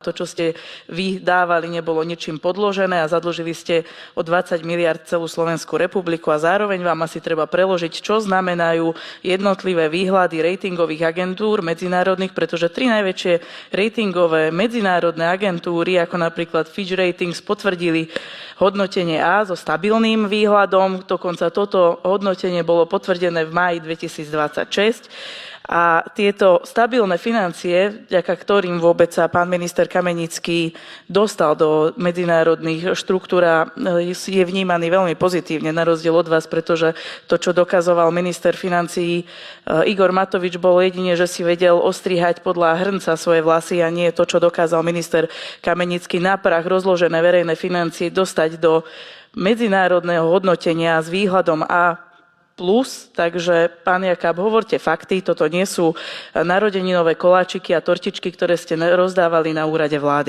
To, čo ste vydávali, nebolo ničím podložené a zadlžili ste o 20 miliard celú Slovenskú republiku a zároveň vám asi treba preložiť, čo znamenajú jednotlivé výhľady ratingových agentúr medzinárodných, pretože 3 najväčšie ratingové medzinárodné agentúry, ako napríklad Fitch Ratings, potvrdili hodnotenie A so stabilným výhľadom. Dokonca toto hodnotenie bolo potvrdené v máji 2026. A tieto stabilné financie, vďaka ktorým vôbec sa pán minister Kamenický dostal do medzinárodných štruktúr a je vnímaný veľmi pozitívne, na rozdiel od vás, pretože to, čo dokazoval minister financií Igor Matovič, bolo jedine, že si vedel ostrihať podľa hrnca svoje vlasy a nie to, čo dokázal minister Kamenický na prach rozložené verejné financie dostať do medzinárodného hodnotenia s výhľadom A+. Takže, pán Jakab, hovorte fakty, toto nie sú narodeninové koláčiky a tortičky, ktoré ste rozdávali na úrade vlády.